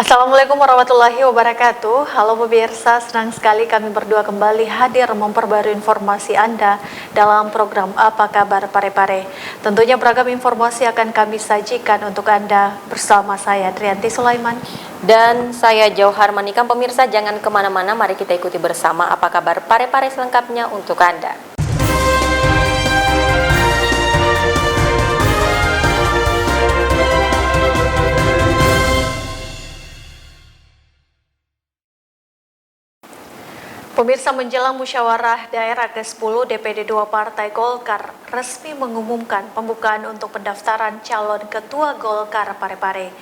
Assalamualaikum warahmatullahi wabarakatuh. Halo pemirsa, senang sekali kami berdua kembali hadir memperbarui informasi Anda dalam program Apa Kabar Parepare. Tentunya beragam informasi akan kami sajikan untuk Anda bersama saya Trianti Sulaiman dan saya Jauhar Manikam. Pemirsa jangan kemana-mana, mari kita ikuti bersama Apa Kabar Parepare selengkapnya untuk Anda. Pemirsa, menjelang musyawarah daerah ke-10 DPD 2 Partai Golkar resmi mengumumkan pembukaan untuk pendaftaran calon ketua Golkar Parepare.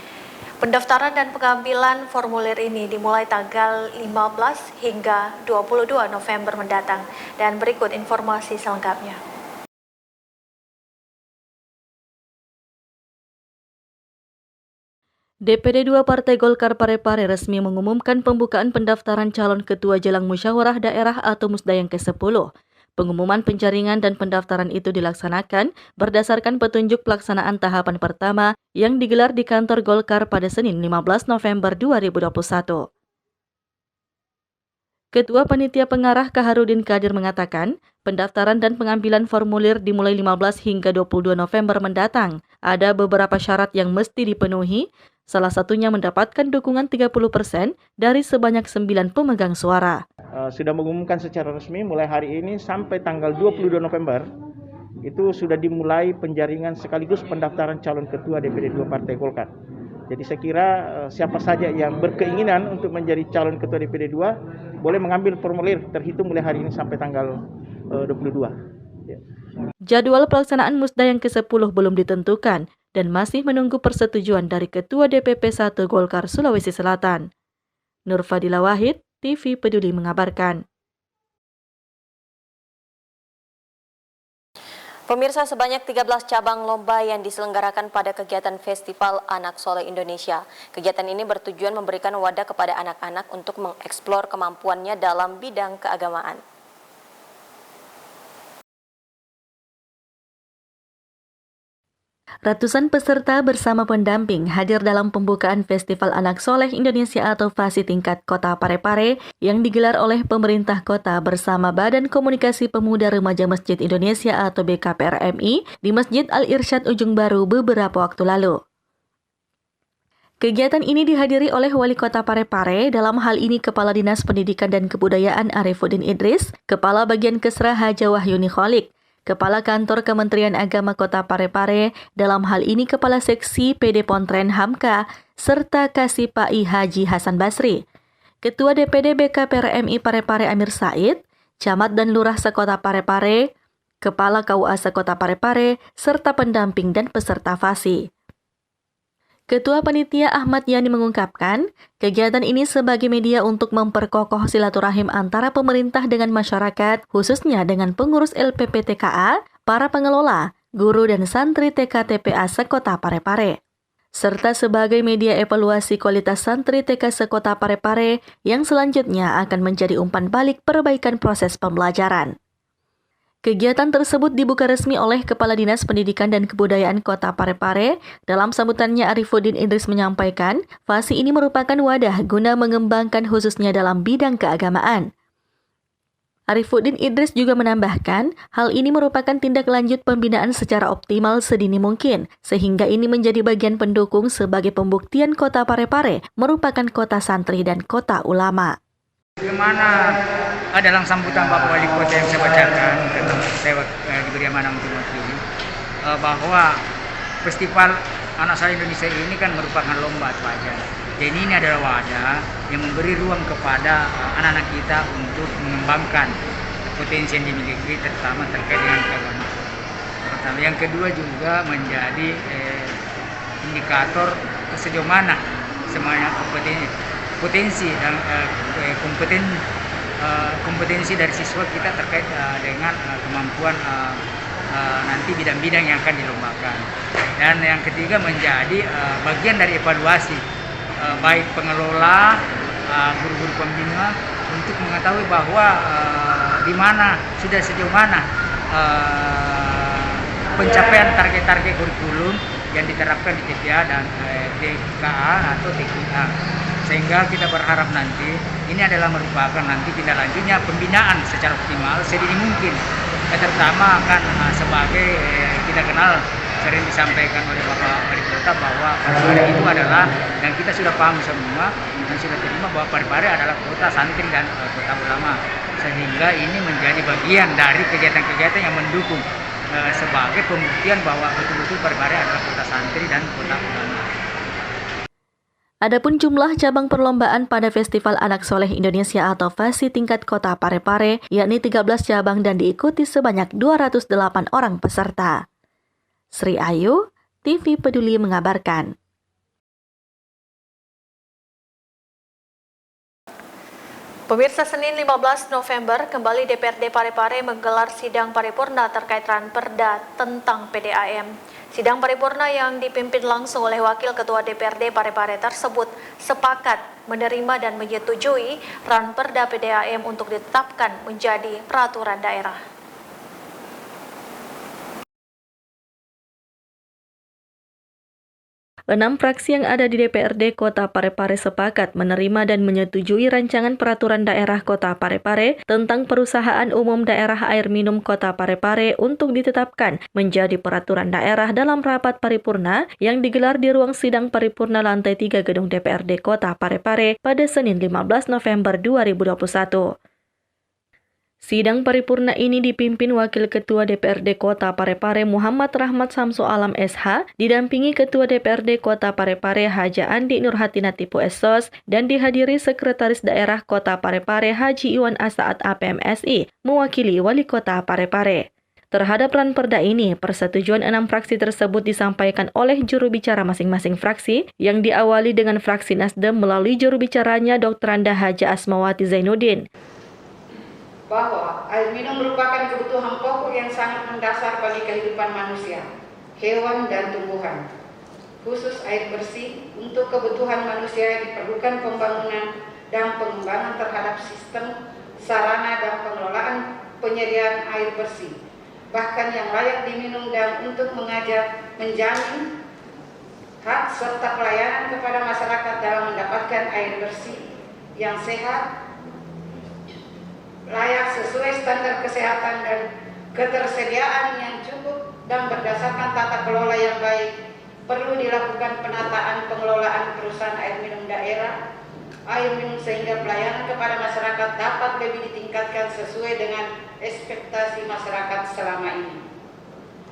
Pendaftaran dan pengambilan formulir ini dimulai tanggal 15 hingga 22 November mendatang. Dan berikut informasi selengkapnya. DPD 2 Partai Golkar Parepare resmi mengumumkan pembukaan pendaftaran calon ketua jelang musyawarah daerah atau Musda yang ke-10. Pengumuman penjaringan dan pendaftaran itu dilaksanakan berdasarkan petunjuk pelaksanaan tahapan pertama yang digelar di kantor Golkar pada Senin 15 November 2021. Ketua Panitia Pengarah Kaharudin Kadir mengatakan, pendaftaran dan pengambilan formulir dimulai 15 hingga 22 November mendatang. Ada beberapa syarat yang mesti dipenuhi, salah satunya mendapatkan dukungan 30% dari sebanyak 9 pemegang suara. Sudah mengumumkan secara resmi mulai hari ini sampai tanggal 22 November, itu sudah dimulai penjaringan sekaligus pendaftaran calon ketua DPD 2 Partai Golkar. Jadi saya kira siapa saja yang berkeinginan untuk menjadi calon ketua DPD 2 boleh mengambil formulir terhitung mulai hari ini sampai tanggal 22. Ya. Jadwal pelaksanaan Musda yang ke-10 belum ditentukan dan masih menunggu persetujuan dari Ketua DPP 1 Golkar Sulawesi Selatan. Nurfadila Wahid, TV Peduli mengabarkan. Pemirsa, sebanyak 13 cabang lomba yang diselenggarakan pada kegiatan Festival Anak Soleh Indonesia. Kegiatan ini bertujuan memberikan wadah kepada anak-anak untuk mengeksplor kemampuannya dalam bidang keagamaan. Ratusan peserta bersama pendamping hadir dalam pembukaan Festival Anak Soleh Indonesia atau FASI tingkat Kota Parepare yang digelar oleh pemerintah kota bersama Badan Komunikasi Pemuda Remaja Masjid Indonesia atau BKPRMI di Masjid Al-Irsyad Ujung Baru beberapa waktu lalu. Kegiatan ini dihadiri oleh Wali Kota Parepare, dalam hal ini Kepala Dinas Pendidikan dan Kebudayaan Arifuddin Idris, Kepala Bagian Kesra Haja Wahyuni Kholik, Kepala Kantor Kementerian Agama Kota Parepare, dalam hal ini Kepala Seksi PD Pontren Hamka, serta Kasipai Haji Hasan Basri, Ketua DPD BKPRMI Parepare Amir Said, Camat dan Lurah Sekota Parepare, Kepala KUA Sekota Parepare, serta pendamping dan peserta FASI. Ketua Panitia Ahmad Yani mengungkapkan, kegiatan ini sebagai media untuk memperkokoh silaturahim antara pemerintah dengan masyarakat, khususnya dengan pengurus LPP TKA, para pengelola, guru dan santri TK TPA Sekota Parepare, serta sebagai media evaluasi kualitas santri TK Sekota Parepare yang selanjutnya akan menjadi umpan balik perbaikan proses pembelajaran. Kegiatan tersebut dibuka resmi oleh Kepala Dinas Pendidikan dan Kebudayaan Kota Parepare. Dalam sambutannya, Arifuddin Idris menyampaikan, FASI ini merupakan wadah guna mengembangkan khususnya dalam bidang keagamaan. Arifuddin Idris juga menambahkan, hal ini merupakan tindak lanjut pembinaan secara optimal sedini mungkin, sehingga ini menjadi bagian pendukung sebagai pembuktian Kota Parepare merupakan kota santri dan kota ulama. Bagaimana dalam sambutan Bapak Wali Kota yang saya bacakan, saya diberi amanah untuk mewakili, bahwa Festival Anak Soleh Indonesia ini kan merupakan lomba saja. Jadi ini adalah wadah yang memberi ruang kepada anak-anak kita untuk mengembangkan potensi yang dimiliki, terutama terkait dengan keagamaan. Pertama, yang kedua juga menjadi indikator sejauh mana semuanya potensi dan kompetensi dari siswa kita terkait dengan kemampuan nanti bidang-bidang yang akan dilombakan. Dan yang ketiga menjadi bagian dari evaluasi baik pengelola, guru-guru pembina untuk mengetahui bahwa di mana sudah sejauh mana pencapaian target-target kurikulum yang diterapkan di TPA dan TKA atau TKA. Sehingga kita berharap nanti ini adalah merupakan nanti tindak lanjutnya pembinaan secara optimal sedini mungkin. Terutama kan sebagai kita kenal sering disampaikan oleh Bapak Wali Kota bahwa Parepare itu adalah, dan kita sudah paham semua dan sudah terima bahwa Parepare adalah kota santri dan kota ulama, sehingga ini menjadi bagian dari kegiatan-kegiatan yang mendukung sebagai pembuktian bahwa betul-betul Parepare adalah kota santri dan kota ulama. Adapun jumlah cabang perlombaan pada Festival Anak Soleh Indonesia atau FASI tingkat kota Parepare, yakni 13 cabang dan diikuti sebanyak 208 orang peserta. Sri Ayu, TV Peduli mengabarkan. Pemirsa, Senin 15 November, kembali DPRD Parepare menggelar sidang paripurna terkait Ranperda tentang PDAM. Sidang paripurna yang dipimpin langsung oleh Wakil Ketua DPRD Parepare tersebut sepakat menerima dan menyetujui Ranperda PDAM untuk ditetapkan menjadi peraturan daerah. 6 fraksi yang ada di DPRD Kota Parepare sepakat menerima dan menyetujui rancangan peraturan daerah Kota Parepare tentang Perusahaan Umum Daerah Air Minum Kota Parepare untuk ditetapkan menjadi peraturan daerah dalam rapat paripurna yang digelar di ruang sidang paripurna lantai 3 gedung DPRD Kota Parepare pada Senin 15 November 2021. Sidang paripurna ini dipimpin Wakil Ketua DPRD Kota Parepare Muhammad Rahmat Samsu Alam SH, didampingi Ketua DPRD Kota Parepare Haja Andi Nurhatina Tipu Esos, dan dihadiri Sekretaris Daerah Kota Parepare Haji Iwan Asaat APMSI, mewakili Wali Kota Parepare. Terhadap Ranperda ini, persetujuan 6 fraksi tersebut disampaikan oleh juru bicara masing-masing fraksi, yang diawali dengan fraksi Nasdem melalui juru bicaranya Dr. Anda Haja Asmawati Zainuddin. Bahwa air minum merupakan kebutuhan pokok yang sangat mendasar bagi kehidupan manusia, hewan, dan tumbuhan. Khusus air bersih untuk kebutuhan manusia diperlukan pembangunan dan pengembangan terhadap sistem, sarana, dan pengelolaan penyediaan air bersih, bahkan yang layak diminum, dan untuk menjamin hak serta pelayanan kepada masyarakat dalam mendapatkan air bersih yang sehat, layak sesuai standar kesehatan dan ketersediaan yang cukup dan berdasarkan tata kelola yang baik. Perlu dilakukan penataan pengelolaan perusahaan air minum daerah air minum sehingga pelayanan kepada masyarakat dapat lebih ditingkatkan sesuai dengan ekspektasi masyarakat selama ini.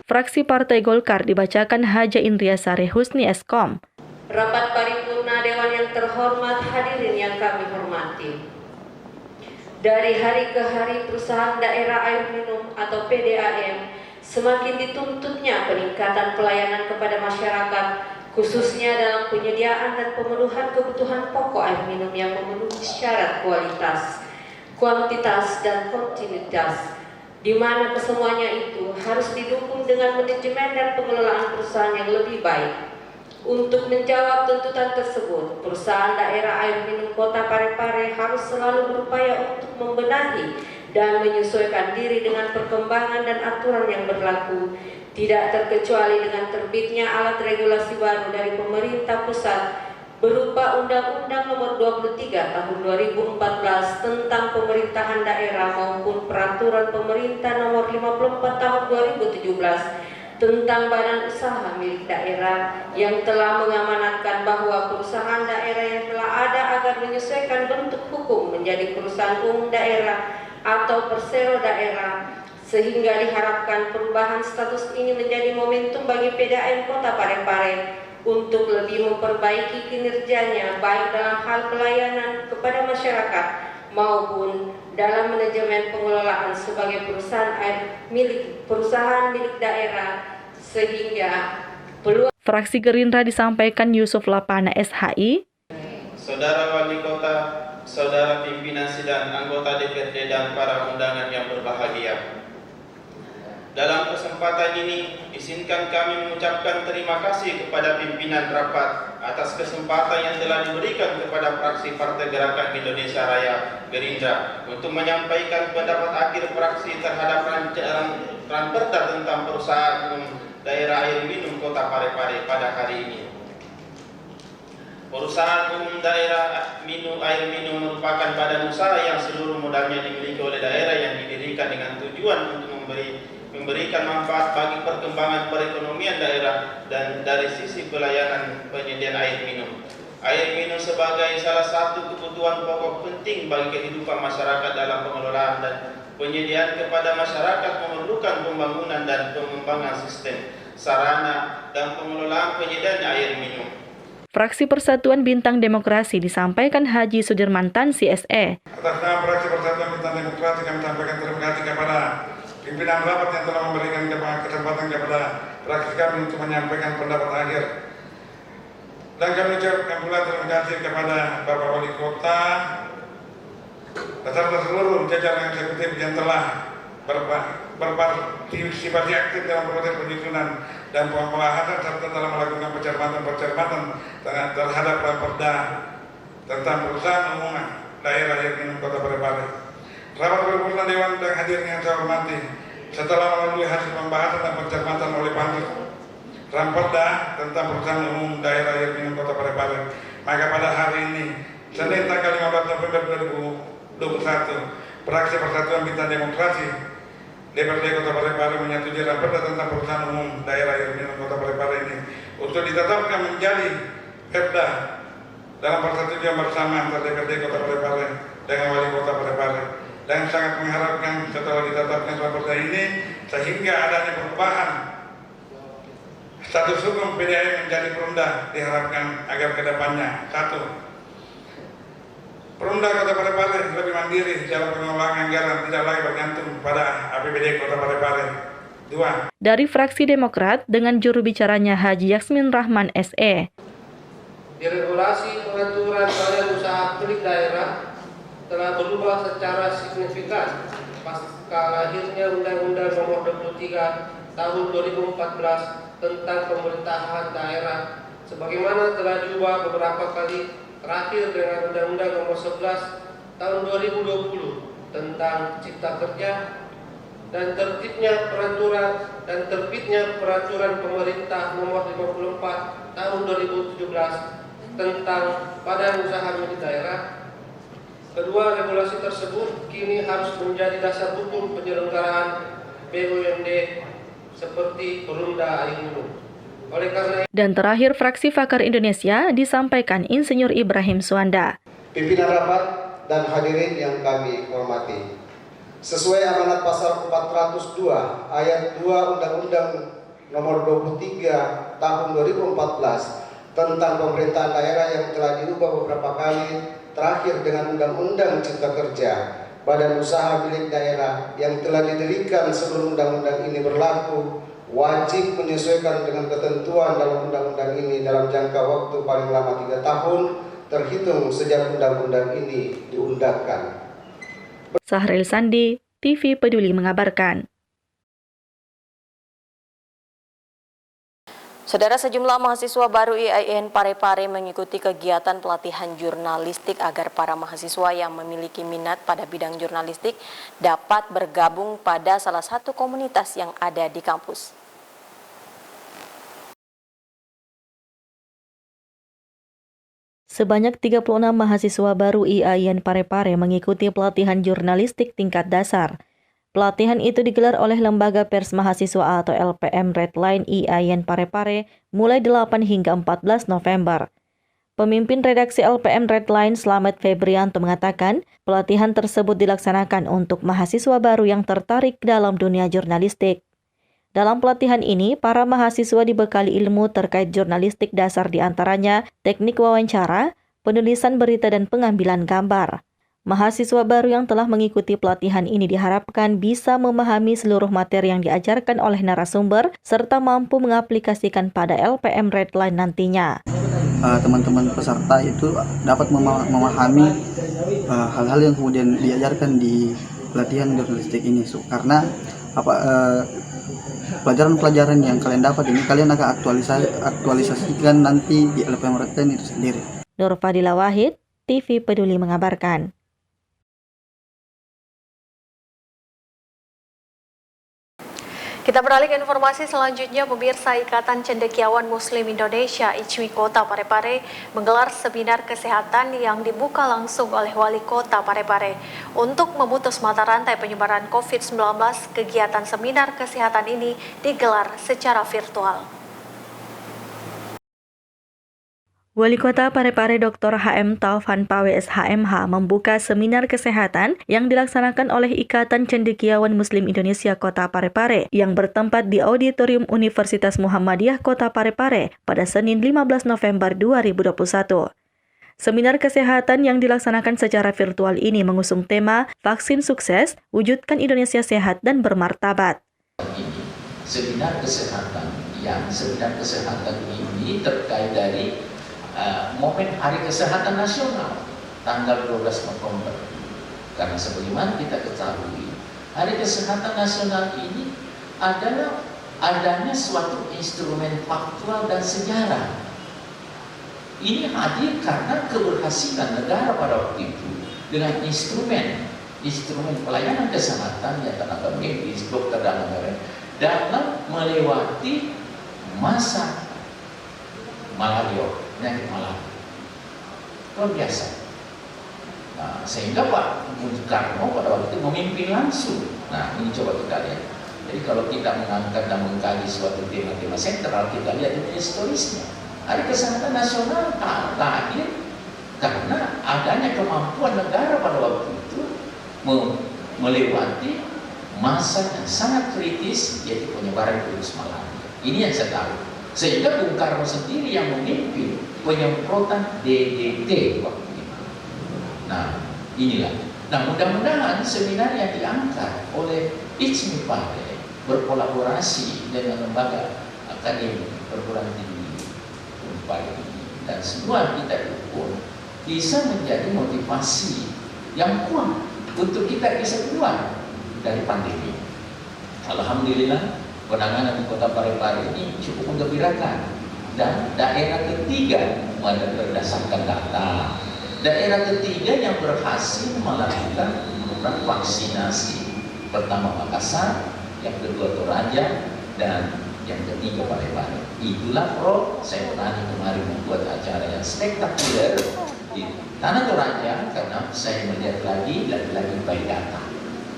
Fraksi Partai Golkar dibacakan Haja Indriasari Husni Eskom. Rapat paripurna Dewan yang terhormat, hadirin yang kami hormati. Dari hari ke hari perusahaan daerah air minum atau PDAM semakin dituntutnya peningkatan pelayanan kepada masyarakat, khususnya dalam penyediaan dan pemenuhan kebutuhan pokok air minum yang memenuhi syarat kualitas, kuantitas, dan kontinuitas, di mana kesemuanya itu harus didukung dengan manajemen dan pengelolaan perusahaan yang lebih baik. Untuk menjawab tuntutan tersebut, perusahaan daerah air minum Kota Parepare harus selalu berupaya untuk membenahi dan menyesuaikan diri dengan perkembangan dan aturan yang berlaku, tidak terkecuali dengan terbitnya alat regulasi baru dari pemerintah pusat berupa Undang-Undang Nomor 23 Tahun 2014 tentang Pemerintahan Daerah maupun Peraturan Pemerintah Nomor 54 Tahun 2017 tentang badan usaha milik daerah yang telah mengamanatkan bahwa perusahaan daerah yang telah ada agar menyesuaikan bentuk hukum menjadi perusahaan umum daerah atau persero daerah, sehingga diharapkan perubahan status ini menjadi momentum bagi PDAM Kota Parepare untuk lebih memperbaiki kinerjanya baik dalam hal pelayanan kepada masyarakat maupun dalam manajemen pengelolaan sebagai perusahaan milik daerah, sehingga peluang. Fraksi Gerindra disampaikan Yusuf Lapana SHI. Saudara Wali Kota, saudara pimpinan sidang, anggota DPRD, dan para undangan yang berbahagia. Dalam kesempatan ini, izinkan kami mengucapkan terima kasih kepada pimpinan rapat atas kesempatan yang telah diberikan kepada fraksi Partai Gerakan Indonesia Raya Gerindra untuk menyampaikan pendapat akhir fraksi terhadap Ranperda tentang Perusahaan Umum Daerah Air Minum Kota Parepare pada hari ini. Perusahaan umum daerah air minum merupakan badan usaha yang seluruh modalnya dimiliki oleh daerah yang didirikan dengan tujuan untuk memberikan manfaat bagi perkembangan perekonomian daerah dan dari sisi pelayanan penyediaan air minum. Air minum sebagai salah satu kebutuhan pokok penting bagi kehidupan masyarakat dalam pengelolaan dan penyediaan kepada masyarakat memerlukan pembangunan dan pengembangan sistem, sarana, dan pengelolaan penyediaan air minum. Fraksi Persatuan Bintang Demokrasi disampaikan Haji Sudirman Tan, CSE. Atas nama Fraksi Persatuan Bintang Demokrasi kami sampaikan terima kasih kepada pimpinan rapat yang telah memberikan kesempatan kepada fraksi kami untuk menyampaikan pendapat akhir. Dan kami ucapkan pula terima kasih kepada Bapak Wali Kota beserta seluruh jajaran eksekutif yang telah berpartisipasi aktif dalam proses penyusunan dan pembahasan serta dalam melakukan pencermatan terhadap Raperda tentang perusahaan umum daerah air minum Kota Parepare. Rapat paripurna Dewan dan hadirin yang saya hormati, setelah melalui hasil pembahasan dan pencermatan oleh Pansus Raperda tentang perusahaan umum daerah air minum Kota Parepare, maka pada hari ini Senin tanggal 15 November 2021, Fraksi Persatuan Bintang Demokrasi DPRD Kota Parepare menyetujui Raperda tentang perusahaan umum daerah air minum Kota Parepare ini untuk ditetapkan menjadi Perda dalam persetujuan bersama antara DPRD Kota Parepare dengan Wali Kota Parepare, dan sangat mengharapkan setelah ditetapkan Raperda ini sehingga adanya perubahan status hukum PDAM menjadi Perumda diharapkan agar kedepannya 1. Perumda Kota Parepare lebih mandiri dalam pengelolaan anggaran, tidak lagi bergantung pada APBD Kota Parepare. 2. Dari fraksi Demokrat dengan juru bicaranya Haji Yasmin Rahman SE. Di regulasi pengaturan badan usaha milik daerah telah berubah secara signifikan pasca lahirnya Undang-Undang Nomor 23 Tahun 2014 tentang pemerintahan daerah, sebagaimana telah diubah beberapa kali, terakhir dengan Undang-Undang Nomor 11 Tahun 2020 tentang Cipta Kerja dan terbitnya peraturan pemerintah Nomor 54 Tahun 2017 tentang badan usaha milik daerah. Kedua regulasi tersebut kini harus menjadi dasar hukum penyelenggaraan BUMD seperti Perumda air minum. Dan terakhir, fraksi Fakar Indonesia disampaikan Insinyur Ibrahim Suanda. Pimpinan rapat dan hadirin yang kami hormati, sesuai amanat pasal 402 ayat 2 Undang-Undang Nomor 23 Tahun 2014 tentang pemerintahan daerah yang telah diubah beberapa kali, terakhir dengan Undang-Undang Cipta Kerja, badan usaha milik daerah yang telah didirikan sebelum undang-undang ini berlaku wajib menyesuaikan dengan ketentuan dalam undang-undang ini dalam jangka waktu paling lama 3 tahun terhitung sejak undang-undang ini diundangkan. Sahril Sandi, TV Peduli mengabarkan. Saudara, sejumlah mahasiswa baru IAIN Parepare mengikuti kegiatan pelatihan jurnalistik agar para mahasiswa yang memiliki minat pada bidang jurnalistik dapat bergabung pada salah satu komunitas yang ada di kampus. Sebanyak 36 mahasiswa baru IAIN Parepare mengikuti pelatihan jurnalistik tingkat dasar. Pelatihan itu digelar oleh Lembaga Pers Mahasiswa atau LPM Redline IAIN Parepare mulai 8 hingga 14 November. Pemimpin redaksi LPM Redline Slamet Febrianto mengatakan, pelatihan tersebut dilaksanakan untuk mahasiswa baru yang tertarik dalam dunia jurnalistik. Dalam pelatihan ini, para mahasiswa dibekali ilmu terkait jurnalistik dasar, diantaranya teknik wawancara, penulisan berita, dan pengambilan gambar. Mahasiswa baru yang telah mengikuti pelatihan ini diharapkan bisa memahami seluruh materi yang diajarkan oleh narasumber serta mampu mengaplikasikan pada LPM Redline nantinya. Teman-teman peserta itu dapat memahami hal-hal yang kemudian diajarkan di pelatihan jurnalistik ini, karena pelajaran-pelajaran yang kalian dapat ini kalian akan aktualisasikan nanti di LPM Redline itu sendiri. Nur Fadila Wahid, TV Peduli mengabarkan. Kita beralih ke informasi selanjutnya, pemirsa. Ikatan Cendekiawan Muslim Indonesia ICMI Kota Parepare menggelar seminar kesehatan yang dibuka langsung oleh Wali Kota Parepare. Untuk memutus mata rantai penyebaran COVID-19, kegiatan seminar kesehatan ini digelar secara virtual. Wali Kota Parepare Dr. HM Taufan Pawe SHMH membuka seminar kesehatan yang dilaksanakan oleh Ikatan Cendekiawan Muslim Indonesia Kota Parepare yang bertempat di Auditorium Universitas Muhammadiyah Kota Parepare pada Senin 15 November 2021. Seminar kesehatan yang dilaksanakan secara virtual ini mengusung tema Vaksin Sukses, Wujudkan Indonesia Sehat dan Bermartabat. Seminar kesehatan ini terkait dari momen Hari Kesehatan Nasional tanggal 12 November. Karena sebagaimana kita ketahui, Hari Kesehatan Nasional ini adalah adanya suatu instrumen faktual dan sejarah. Ini hadir karena keberhasilan negara pada waktu itu dengan instrumen pelayanan kesehatan yang tenaga medis, dokter dan lain-lain dalam melewati masa malaria, penyakit malaria. Luar biasa. Nah, sehingga Pak Bung Karno pada waktu itu memimpin langsung. Nah, ini coba kita lihat. Jadi kalau kita mengangkat dan mengkaji suatu tema-tema sentral, kita lihat ini historisnya. Hari Kesehatan Nasional lahir karena adanya kemampuan negara pada waktu itu melewati masa yang sangat kritis, yaitu penyebaran virus malaria. Ini yang saya tahu. Sehingga Bung Karno sendiri yang memimpin penyemprotan DDT waktu itu. Nah, inilah. Nah, mudah-mudahan seminar yang diangkat oleh ICMI Pare berkolaborasi dengan lembaga akademik perguruan tinggi dan semua kita dukung bisa menjadi motivasi yang kuat untuk kita bisa keluar dari pandemi. Alhamdulillah, penanganan di Kota Parepare ini cukup menggembirakan, dan daerah ketiga berdasarkan data, daerah ketiga yang berhasil melakukan program vaksinasi. Pertama Makassar, yang kedua Toraja, dan yang ketiga Parepare. Itulah saya berani kemarin membuat acara yang spektakuler di Tanah Toraja karena saya melihat lagi baik data.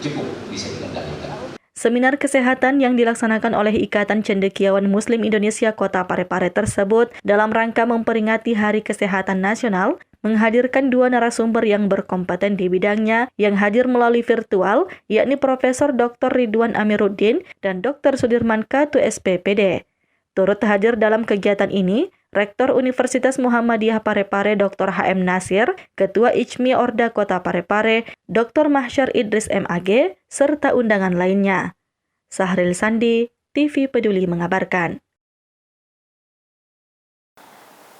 Cukup bisa dikendalikan. Seminar kesehatan yang dilaksanakan oleh Ikatan Cendekiawan Muslim Indonesia Kota Parepare tersebut dalam rangka memperingati Hari Kesehatan Nasional menghadirkan dua narasumber yang berkompeten di bidangnya yang hadir melalui virtual, yakni Profesor Dr. Ridwan Amiruddin dan Dr. Sudirman K2 SPPD. Turut hadir dalam kegiatan ini, Rektor Universitas Muhammadiyah Parepare Dr. HM Nasir, Ketua ICMI Orda Kota Parepare, Dr. Mahsyar Idris MAG, serta undangan lainnya. Sahril Sandi, TV Peduli mengabarkan.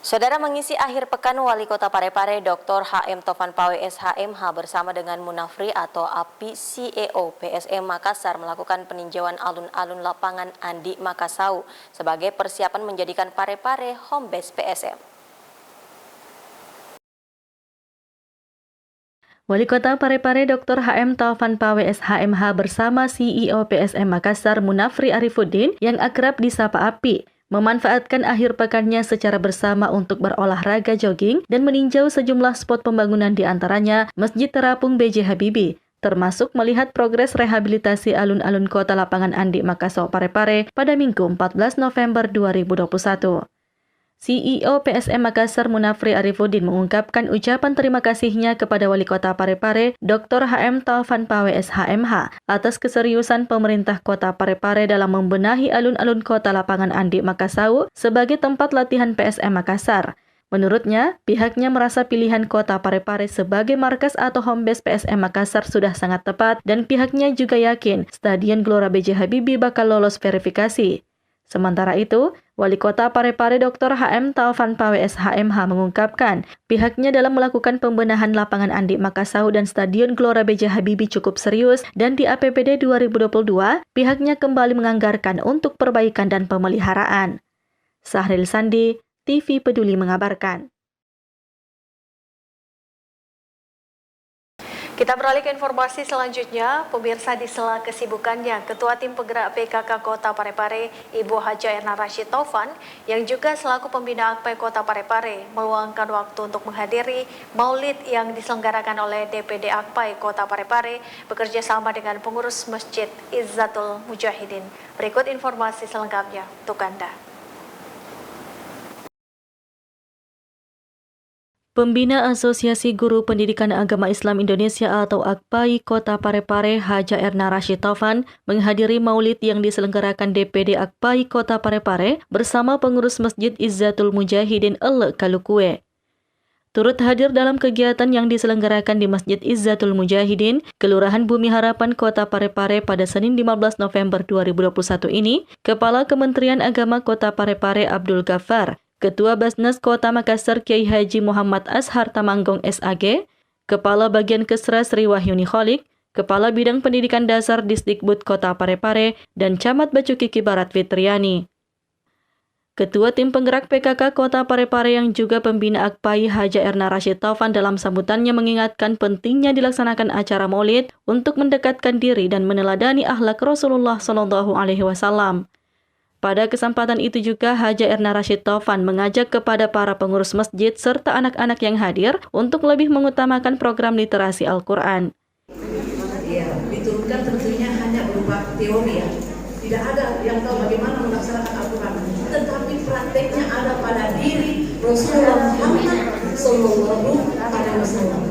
Saudara, mengisi akhir pekan, Wali Kota Parepare Dr. HM Taufan Pawe SHMH bersama dengan Munafri atau API CEO PSM Makassar melakukan peninjauan alun-alun lapangan Andi Makassau sebagai persiapan menjadikan Parepare home base PSM. Wali Kota Parepare Dr. HM Taufan Pawe SHMH bersama CEO PSM Makassar Munafri Arifuddin yang akrab disapa API memanfaatkan akhir pekannya secara bersama untuk berolahraga jogging dan meninjau sejumlah spot pembangunan di antaranya Masjid Terapung B.J. Habibie, termasuk melihat progres rehabilitasi alun-alun kota lapangan Andi Makassau Parepare pada Minggu 14 November 2021. CEO PSM Makassar Munafri Arifuddin mengungkapkan ucapan terima kasihnya kepada Wali Kota Parepare Dr. HM Taufan Pawe SHMH atas keseriusan pemerintah Kota Parepare dalam membenahi alun-alun kota lapangan Andi Makassau sebagai tempat latihan PSM Makassar. Menurutnya, pihaknya merasa pilihan Kota Parepare sebagai markas atau home base PSM Makassar sudah sangat tepat dan pihaknya juga yakin Stadion Gelora B.J. Habibie bakal lolos verifikasi. Sementara itu, Wali Kota Parepare Dr. HM Taufan Pawe SHMH mengungkapkan pihaknya dalam melakukan pembenahan lapangan Andi Makassau dan Stadion Gelora B.J. Habibie cukup serius dan di APBD 2022 pihaknya kembali menganggarkan untuk perbaikan dan pemeliharaan. Sahril Sandi, TV Peduli mengabarkan. Kita beralih ke informasi selanjutnya. Pemirsa, di sela kesibukannya, Ketua Tim Penggerak PKK Kota Parepare, Ibu Haja Erna Rashid Taufan, yang juga selaku pembina AKPAI Kota Parepare, meluangkan waktu untuk menghadiri maulid yang diselenggarakan oleh DPD AKPAI Kota Parepare bekerja sama dengan pengurus Masjid Izzatul Mujahidin. Berikut informasi selengkapnya untuk Anda. Pembina Asosiasi Guru Pendidikan Agama Islam Indonesia atau AKPAI Kota Parepare, Haja Erna Rashid Taufan, menghadiri maulid yang diselenggarakan DPD AKPAI Kota Parepare bersama pengurus Masjid Izzatul Mujahidin Ele Kalukue. Turut hadir dalam kegiatan yang diselenggarakan di Masjid Izzatul Mujahidin, Kelurahan Bumi Harapan Kota Parepare pada Senin 15 November 2021 ini, Kepala Kementerian Agama Kota Parepare Abdul Ghaffar, Ketua Basnas Kota Makassar Kiai Haji Muhammad Ashar Tamanggong SAG, Kepala Bagian Kesra Sri Wahyuni Kholik, Kepala Bidang Pendidikan Dasar Disdikbud Kota Parepare, dan Camat Bacukiki Barat Fitriani. Ketua Tim Penggerak PKK Kota Parepare yang juga pembina AKPAI Haja Erna Rashid Taufan dalam sambutannya mengingatkan pentingnya dilaksanakan acara maulid untuk mendekatkan diri dan meneladani akhlak Rasulullah SAW. Pada kesempatan itu juga Haja Erna Rashid Taufan mengajak kepada para pengurus masjid serta anak-anak yang hadir untuk lebih mengutamakan program literasi Al-Quran. Ya, diturunkan tentunya hanya berupa teori ya. Tidak ada yang tahu bagaimana melaksanakan Al-Quran. Tetapi prakteknya ada pada diri Rasulullah Muhammad Sallallahu Alaihi Wasallam.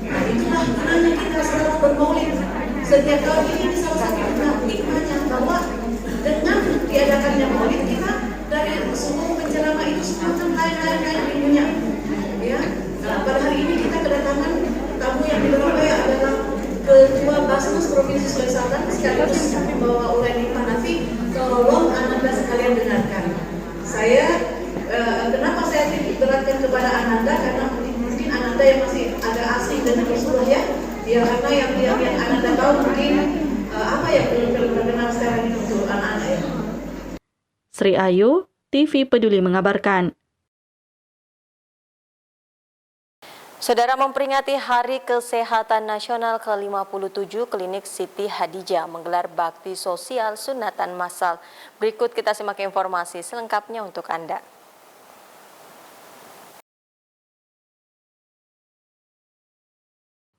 Nah, itulah gunanya kita selalu bermaulid. Setiap tahun ini salah satu hikmahnya bahwa dengan diadakannya maulid kita dari semua penceramah itu semacam lain-lain ilmunya. Ya, pada hari ini kita kedatangan tamu yang dibawa adalah Ketua Basnas Provinsi Sulawesi Selatan sekaligus membawa uraian hikmah Nafi. Tolong Ananda sekalian dengarkan. Kenapa saya beratkan kepada Ananda, karena mungkin Ananda yang masih agak asing dengan Rasulullah ya. Karena yang Ananda tahu mungkin apa yang belum terkenal sekarang ini untuk anak-anak ya. Sri Ayu, TV Peduli mengabarkan. Saudara, memperingati Hari Kesehatan Nasional ke-57, Klinik Siti Hadijah menggelar bakti sosial sunatan massal. Berikut kita simak informasi selengkapnya untuk Anda.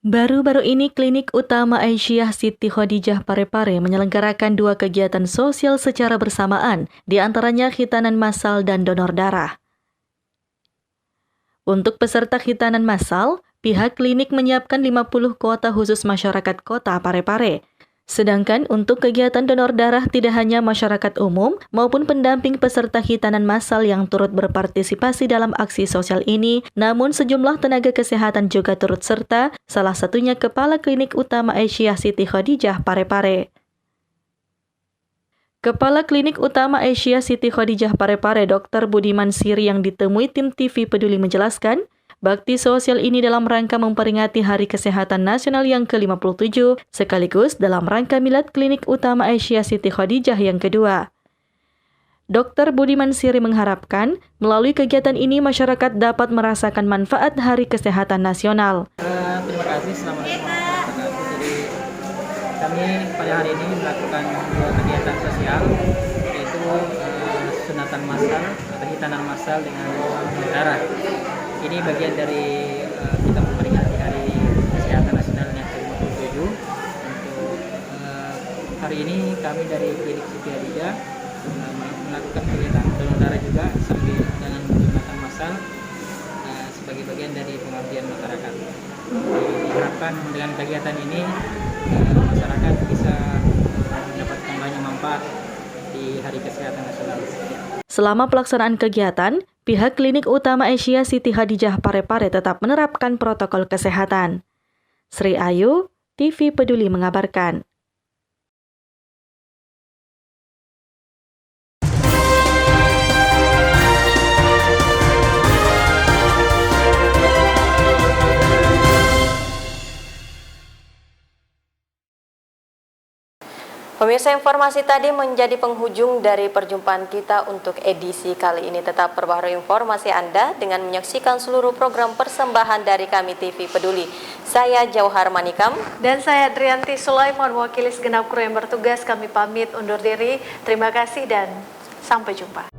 Baru-baru ini Klinik Utama Aisyah Siti Khadijah Parepare menyelenggarakan 2 kegiatan sosial secara bersamaan, di antaranya khitanan massal dan donor darah. Untuk peserta khitanan massal, pihak klinik menyiapkan 50 kuota khusus masyarakat Kota Parepare. Sedangkan untuk kegiatan donor darah tidak hanya masyarakat umum maupun pendamping peserta khitanan massal yang turut berpartisipasi dalam aksi sosial ini, namun sejumlah tenaga kesehatan juga turut serta, salah satunya Kepala Klinik Utama Aisyah Siti Khadijah Parepare. Kepala Klinik Utama Aisyah Siti Khadijah Parepare, Dr. Budiman Siri yang ditemui tim TV Peduli menjelaskan, bakti sosial ini dalam rangka memperingati Hari Kesehatan Nasional yang ke-57, sekaligus dalam rangka milad Klinik Utama Aisyah Siti Khadijah yang kedua. Dr. Budiman Siri mengharapkan, melalui kegiatan ini masyarakat dapat merasakan manfaat Hari Kesehatan Nasional. Terima kasih, Assalamualaikum warahmatullahi wabarakatuh. Jadi, kami pada hari ini melakukan 2 kegiatan sosial, yaitu sunatan massal atau khitanan massal dengan darah. Ini bagian dari kita memperingati Hari Kesehatan Nasional yang ke-57. Untuk hari ini kami dari Klinik Siti Hadijah melakukan kegiatan donor darah juga sambil dengan sunatan massal sebagai bagian dari pengabdian masyarakat. Diharapkan dengan kegiatan ini masyarakat bisa mendapatkan banyak manfaat di Hari Kesehatan Nasional. Selama pelaksanaan kegiatan, pihak Klinik Utama Aisyah Siti Hadijah Parepare tetap menerapkan protokol kesehatan. Sri Ayu, TV Peduli mengabarkan. Pemirsa, informasi tadi menjadi penghujung dari perjumpaan kita untuk edisi kali ini. Tetap perbaharui informasi Anda dengan menyaksikan seluruh program persembahan dari kami TV Peduli. Saya Jauhar Manikam. Dan saya Drianti Sulaiman, mewakili segenap kru yang bertugas. Kami pamit undur diri. Terima kasih dan sampai jumpa.